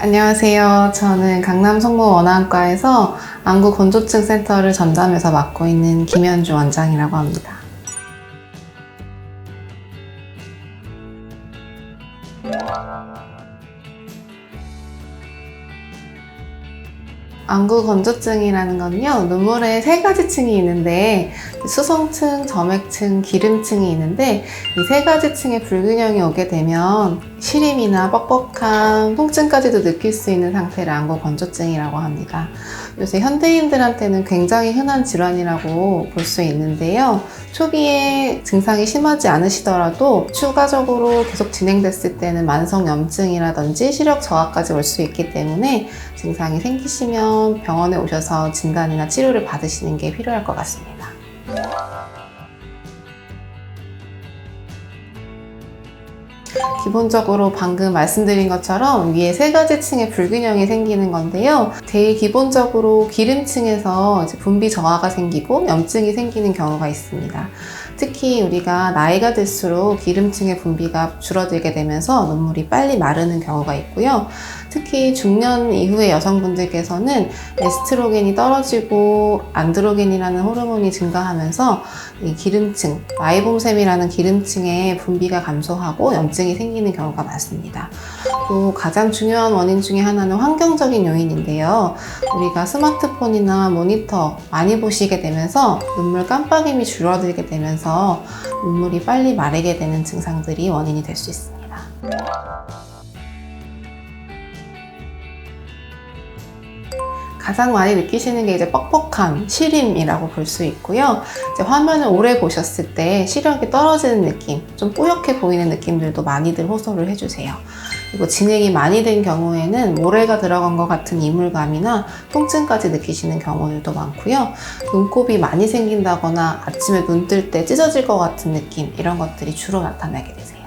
안녕하세요. 저는 강남 성모원화과에서 안구 건조증 센터를 전담해서 맡고 있는 김현주 원장이라고 합니다. 안구 건조증이라는 건요, 눈물에 세 가지 층이 있는데 수성층, 점액층, 기름층이 있는데 이 세 가지 층의 불균형이 오게 되면 시림이나 뻑뻑함, 통증까지도 느낄 수 있는 상태를 안구 건조증이라고 합니다. 요새 현대인들한테는 굉장히 흔한 질환이라고 볼 수 있는데요. 초기에 증상이 심하지 않으시더라도 추가적으로 계속 진행됐을 때는 만성염증이라든지 시력 저하까지 올 수 있기 때문에 증상이 생기시면 병원에 오셔서 진단이나 치료를 받으시는 게 필요할 것 같습니다. 기본적으로 방금 말씀드린 것처럼 위에 세 가지 층의 불균형이 생기는 건데요. 제일 기본적으로 기름층에서 분비 저하가 생기고 염증이 생기는 경우가 있습니다. 특히 우리가 나이가 들수록 기름층의 분비가 줄어들게 되면서 눈물이 빨리 마르는 경우가 있고요. 특히 중년 이후의 여성분들께서는 에스트로겐이 떨어지고 안드로겐이라는 호르몬이 증가하면서 이 기름층, 마이봄샘이라는 기름층의 분비가 감소하고 염증이 생기는 경우가 많습니다. 또 가장 중요한 원인 중에 하나는 환경적인 요인인데요. 우리가 스마트폰이나 모니터 많이 보시게 되면서 눈물 깜빡임이 줄어들게 되면서 눈물이 빨리 마르게 되는 증상들이 원인이 될 수 있습니다. 가장 많이 느끼시는 게 이제 뻑뻑함, 시림이라고 볼 수 있고요. 이제 화면을 오래 보셨을 때 시력이 떨어지는 느낌, 좀 뿌옇게 보이는 느낌들도 많이들 호소를 해주세요. 그리고 진행이 많이 된 경우에는 모래가 들어간 것 같은 이물감이나 통증까지 느끼시는 경우들도 많고요. 눈곱이 많이 생긴다거나 아침에 눈 뜰 때 찢어질 것 같은 느낌, 이런 것들이 주로 나타나게 되세요.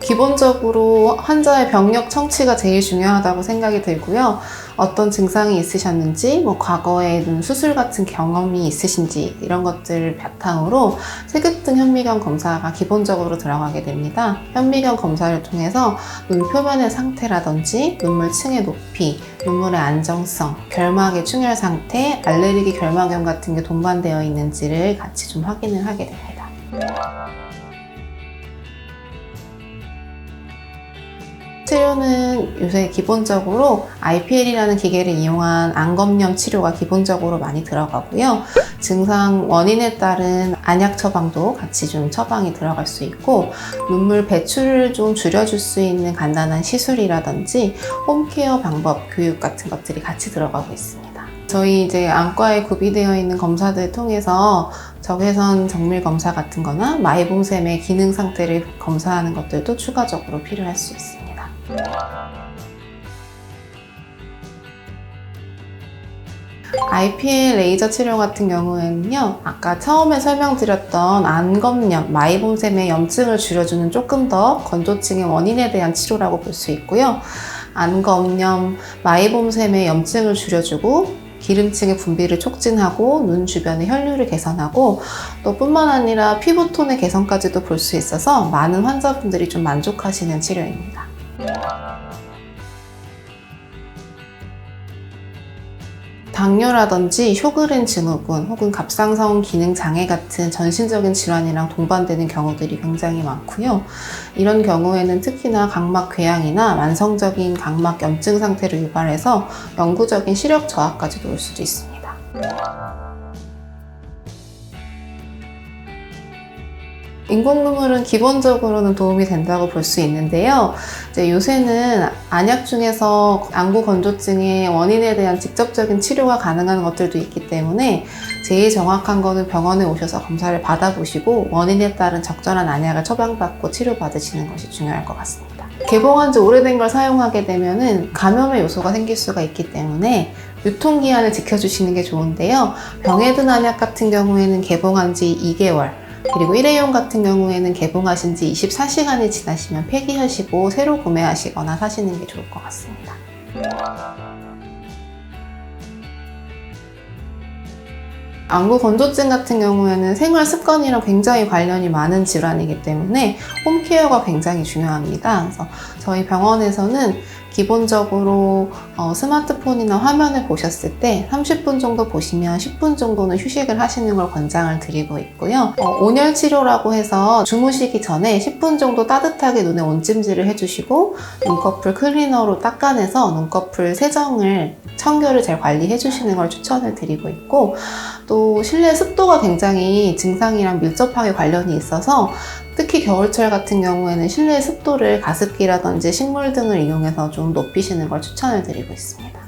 기본적으로 환자의 병력 청취가 제일 중요하다고 생각이 들고요. 어떤 증상이 있으셨는지, 과거에 눈 수술 같은 경험이 있으신지 이런 것들을 바탕으로 세균등 현미경 검사가 기본적으로 들어가게 됩니다. 현미경 검사를 통해서 눈 표면의 상태라든지 눈물층의 높이, 눈물의 안정성, 결막의 충혈 상태, 알레르기 결막염 같은 게 동반되어 있는지를 같이 좀 확인을 하게 됩니다. 치료는 요새 기본적으로 IPL이라는 기계를 이용한 안검염 치료가 기본적으로 많이 들어가고요. 증상 원인에 따른 안약 처방도 같이 좀 처방이 들어갈 수 있고, 눈물 배출을 좀 줄여줄 수 있는 간단한 시술이라든지 홈케어 방법, 교육 같은 것들이 같이 들어가고 있습니다. 저희 이제 안과에 구비되어 있는 검사들 통해서 적외선 정밀 검사 같은 거나 마이봄샘의 기능 상태를 검사하는 것들도 추가적으로 필요할 수 있습니다. IPL 레이저 치료 같은 경우에는요, 아까 처음에 설명드렸던 안검염, 마이봄샘의 염증을 줄여주는 조금 더 건조증의 원인에 대한 치료라고 볼 수 있고요. 안검염, 마이봄샘의 염증을 줄여주고 기름층의 분비를 촉진하고 눈 주변의 혈류를 개선하고 또 뿐만 아니라 피부톤의 개선까지도 볼 수 있어서 많은 환자분들이 좀 만족하시는 치료입니다. 당뇨라든지 쇼그렌 증후군 혹은 갑상선 기능 장애 같은 전신적인 질환이랑 동반되는 경우들이 굉장히 많고요. 이런 경우에는 특히나 각막 궤양이나 만성적인 각막 염증 상태를 유발해서 영구적인 시력 저하까지도 올 수도 있습니다. 인공눈물은 기본적으로는 도움이 된다고 볼 수 있는데요. 이제 요새는 안약 중에서 안구 건조증의 원인에 대한 직접적인 치료가 가능한 것들도 있기 때문에 제일 정확한 거는 병원에 오셔서 검사를 받아보시고 원인에 따른 적절한 안약을 처방받고 치료받으시는 것이 중요할 것 같습니다. 개봉한 지 오래된 걸 사용하게 되면은 감염의 요소가 생길 수가 있기 때문에 유통기한을 지켜주시는 게 좋은데요. 병에 든 안약 같은 경우에는 개봉한 지 2개월, 그리고 일회용 같은 경우에는 개봉하신 지 24시간이 지나시면 폐기하시고 새로 구매하시거나 사시는 게 좋을 것 같습니다. 안구 건조증 같은 경우에는 생활 습관이랑 굉장히 관련이 많은 질환이기 때문에 홈케어가 굉장히 중요합니다. 그래서 저희 병원에서는 기본적으로 스마트폰이나 화면을 보셨을 때 30분 정도 보시면 10분 정도는 휴식을 하시는 걸 권장을 드리고 있고요. 온열 치료라고 해서 주무시기 전에 10분 정도 따뜻하게 눈에 온찜질을 해주시고 눈꺼풀 클리너로 닦아내서 눈꺼풀 세정을 청결을 잘 관리해 주시는 걸 추천을 드리고 있고, 또 실내 습도가 굉장히 증상이랑 밀접하게 관련이 있어서 특히 겨울철 같은 경우에는 실내 습도를 가습기라든지 식물 등을 이용해서 좀 높이시는 걸 추천을 드리고 있습니다.